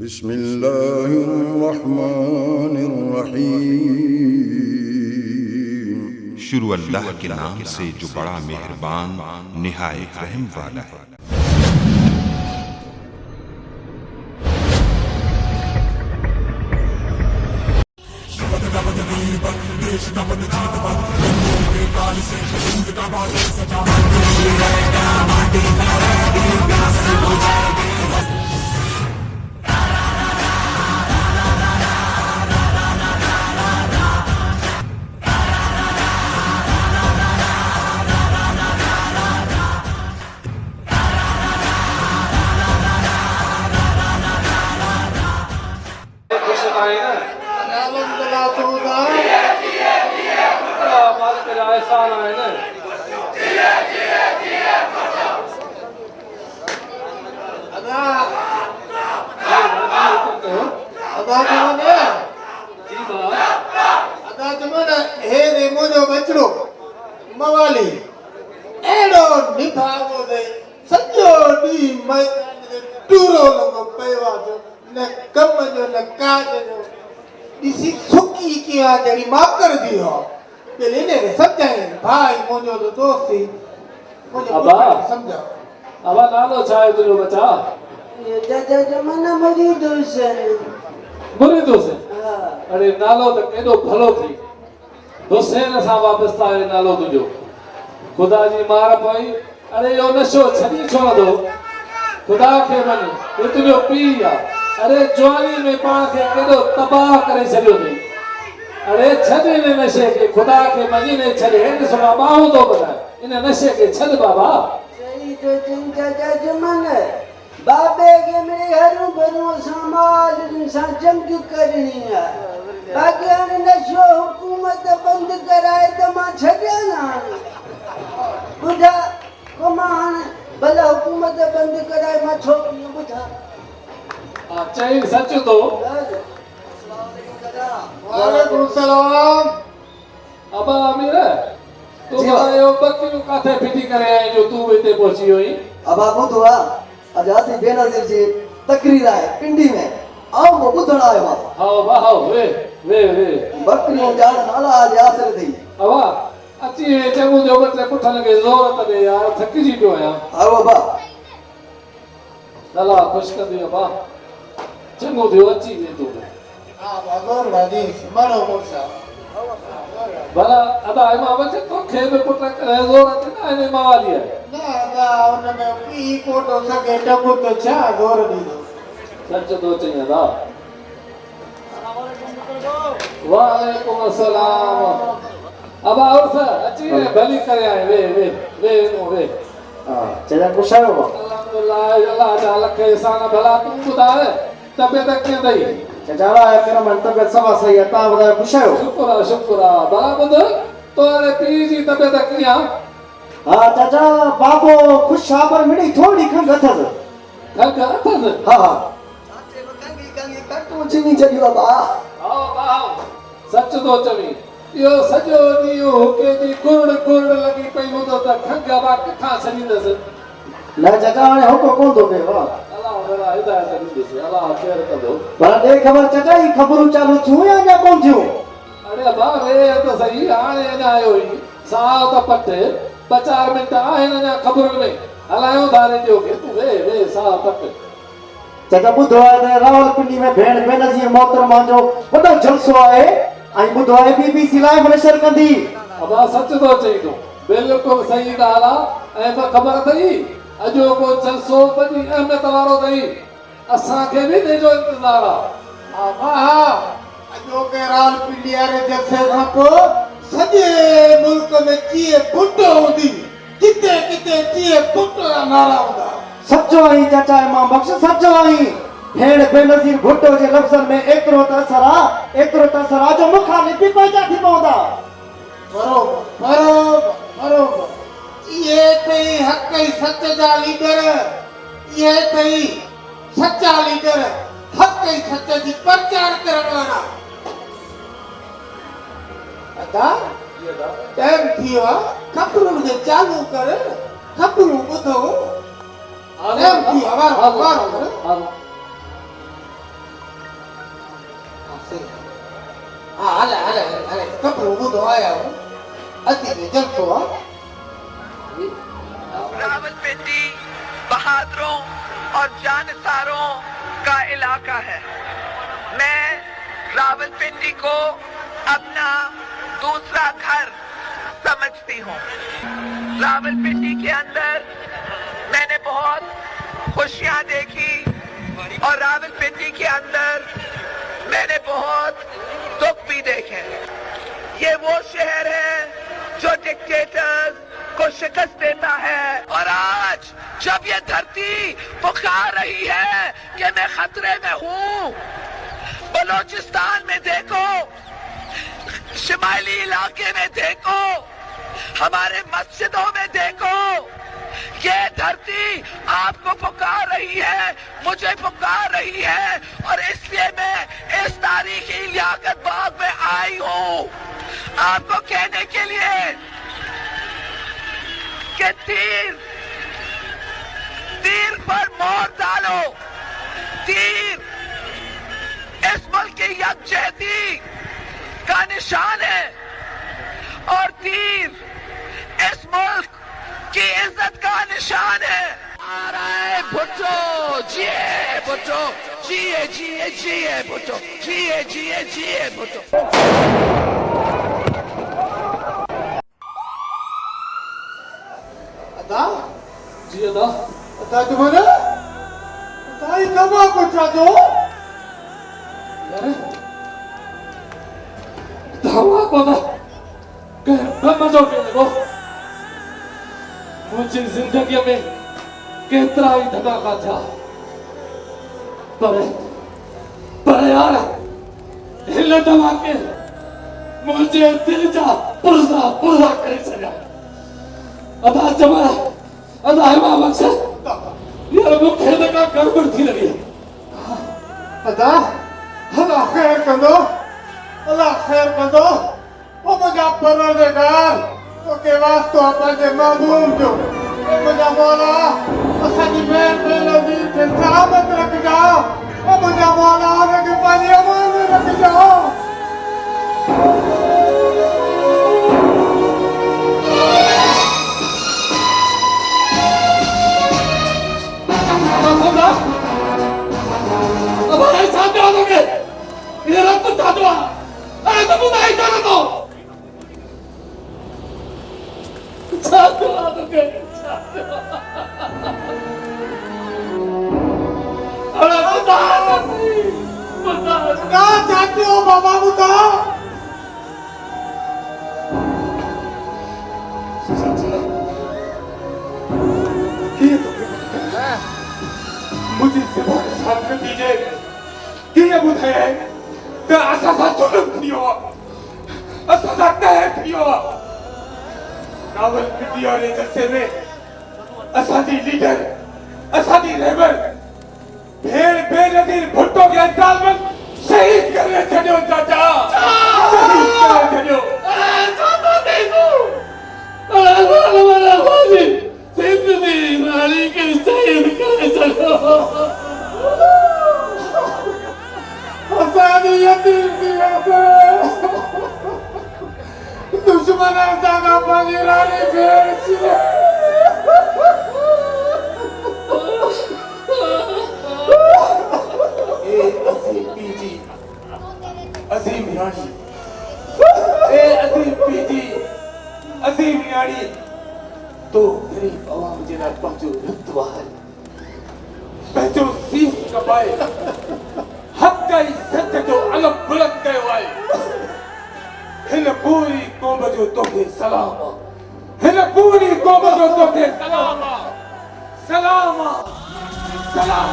बिस्मिल्लाहिर्रहमानिर्रहीम। शुरू अल्लाह के नाम से जो बड़ा मेहरबान निहायत रहम वाला है। अब नालो छाए तुझो बचा ये दादा जमाना मरी दोसन बुरी दोसे अरे नालो तो केडो भलो थी हुसैन सा वापस ताए नालो तुझो खुदा जी मार पई अरे यो नशो छदी छोड़ दो खुदा के मन ये तुझो पी आ अरे जवानी में पाण के केडो तबाह करे छडियो थी अरे छदे ने नशे के खुदा के मजी ने छदे हिंद सुना बाहु तो बता इन नशे के छद बाबा सही तो चिंता जमाना बाबे के मेरे घरों बनो समाज इंसान जंग करनी है बाकी नशो हुकूमत बंद कराए तो मां छड़िया ना बुढ़ा कमान भला हुकूमत बंद कराए मां छोकरी बुढ़ा चाहे सच तो वालेकुम सलाम अब अमीर तू बतायो बकरी काथे फिटी करे आई जो तू इते पहुंची होई अब आप बुधवा आजादी बेनजीर जी तकरीर है पिंडी में आओ वो बुधण आयो हां वाह वे बकरियों जान नाला आज आसर दी अवा अची वे चंगो जो बटे पुठन के जोर तने यार थकी जी पियो आया आओ बा दला खुश कर दियो बा चंगो दियो अची वे तू हां बागोर वादी मरो मोसा भला अदा इमा बचे तो खे में पुट करे जोर तने ने मावाली है ना उन में पी कोटो सके टबु तो छा जोर दी सच तो चाहिए दा वालेकुम अस्सलाम अब और सा अच्छी भली करे आए वे चला कुशायो अल्हम्दुलिल्लाह अल्लाह ताला के एहसान भला तू बुधाए तबीयत के दई चचारा है कर मन तबीयत सवा सही है ता बुधाए कुशायो शुक्र भला बुध तोरे पी जी तबीयत किया हां चाचा बाबो खुश पर मिड़ी थोड़ी खंग अथस हां चाचे कंगी कटू चिनी चली बाबा आओ सच तो चवी यो सजो दियो के जी कुड़ लगी पई हो तो खंग बा कथा सनी दस ना चाचा ने हो को कोन दो के वाह अल्लाह मेरा हिदायत दी दे अल्लाह खैर कर दो बड़ा दे खबर चाचा ही खबरू चालू छू या कोन छू अरे बा रे तो सही आने ना आयो ही साव तो पट्टे 4 मिनट आए ना खबर में हलायो धारे जो के तू वे साव पट्टे चाचा बुधवार ने रावलपिंडी में भेण बेनजीर मोहतरमा जो वडो जलसो आए आई बुधवार बीबीसी लाइव नशर कंदी अब सच तो चई तो बिल्कुल सही ॻाल्हि आहे ऐं ख़बर अथई अॼो को जलसो वॾी अहमियत वारो अथई असांखे बि इन जो इंतज़ारु आहे हा अॼो के रावलपिंडी वारे जलसे खां पोइ सॼे मुल्क में चीए फुट हूंदी किथे चीए फुट नारा हूंदा सचो आई चाचा मां बख्श सचो आई भेण बेनजीर भुट्टो जे लफ्ज़न में एकरो त असरा जो मुखालिफ भी पैदा थी पवंदा बरोबर ये तई हक ई सच जा लीडर ये तई सच्चा लीडर हक ई सच जी प्रचार करण वाला अदा टाइम थियो खबरूं खे चालू कर खबरूं ॿुधो टाइम थी हवार हाँ हले कपड़ों को तो आया हूँ अति में जल तो रावलपिंडी बहादुरों और जानसारों का इलाका है। मैं रावलपिंडी को अपना दूसरा घर समझती हूँ। रावलपिंडी के अंदर मैंने बहुत खुशियाँ देखी और रावलपिंडी के अंदर मैंने बहुत दुख भी देखे। ये वो शहर है जो डिक्टेटर्स को शिकस्त देता है और आज जब ये धरती पुकार रही है कि मैं खतरे में हूँ, बलोचिस्तान में देखो, शिमाली इलाके में देखो, हमारे मस्जिदों में देखो, ये धरती आपको पुकार रही है, मुझे पुकार रही है और इसलिए मैं इस तारीखी लियाकत बाग में आई हूँ आपको कहने के लिए कि तीर पर मोहर डालो। तीर इस मुल्क की यकजहती का निशान है और तीर इस मुल्क की इज्जत का निशान है। आ रहा है भुट्टो, जिए भुट्टो, जिए जिए जिए भुट्टो, जिए जिए जिए भुट्टो। अदा जी अदा अदा तुम्हारा अदा ये कमा कुछ दो यार धमाको था मजो के लगो मुझे जिंदगी में केतरा ही धमाका था पर यार हिले धमाके मुझे दिल जा पुरजा पुरजा करे सजा अदा जमाना अदा है मामा से यार वो खेल का गड़बड़ थी लगी अदा अल्लाह खैर कर दो अल्लाह खैर कर दो वो मुझे परवरदिगार तो के वास्ते अपने महबूब जो मुझे मौला असानी में लगी के सलामत रख जाओ वो मुझे मौला के पानी अमान में रख जाओ अब हमारे साथ आ दोगे इधर अब तो था दो अरे तुम नहीं करो तो साथ आ दोगे अरे बता क्या चाहते हो बाबा बताओ मुझे सिवाय सामने दीजिए कि ये बुधाए तो असासा जुल्म थियो असासा तह थियो रावलपिंडी और जलसे में असादी लीडर असादी रहबर भेड़ बेनजीर भुट्टो के अंदाज में शहीद करने छड़ियो चाचा शहीद करने छड़ियो अरे चाचा देखो अरे वाला वाली जिंदगी रानी के शहीद करने छड़ियो असादी यतीम की दुश्मन जागा पानी रानी भेड़ छिले अजीम पीजी अजीम रानी ए अजीम पीजी अजीम रानी तो गरीब आवाम जना पहुंचो रुतवाल पहुंचो सीस कपाए हक का सच जो अलग बुलंद कयो आहे हिन पूरी कौम जो तोखे सलाम हिन पूरी कौम जो तोखे सलाम सलाम सलाम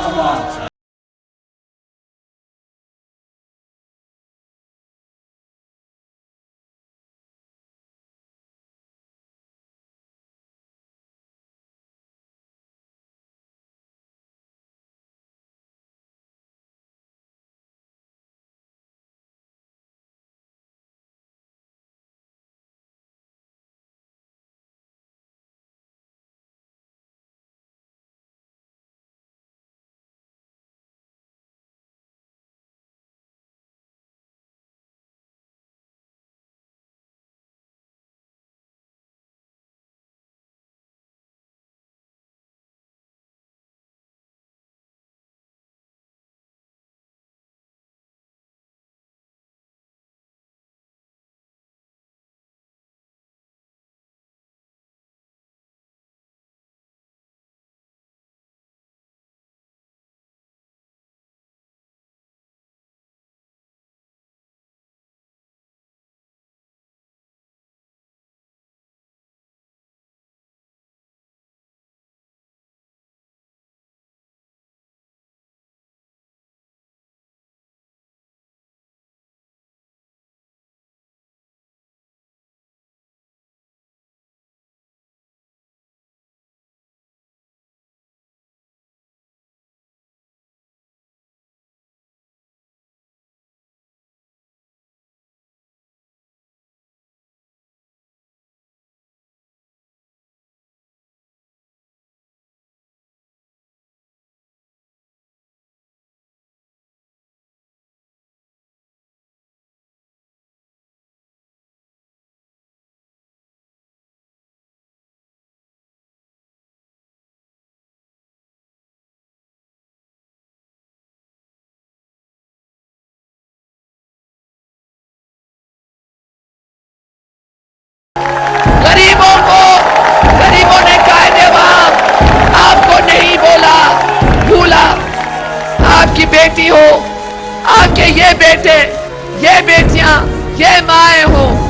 बेटे, ये बेटियां, ये माएँ हों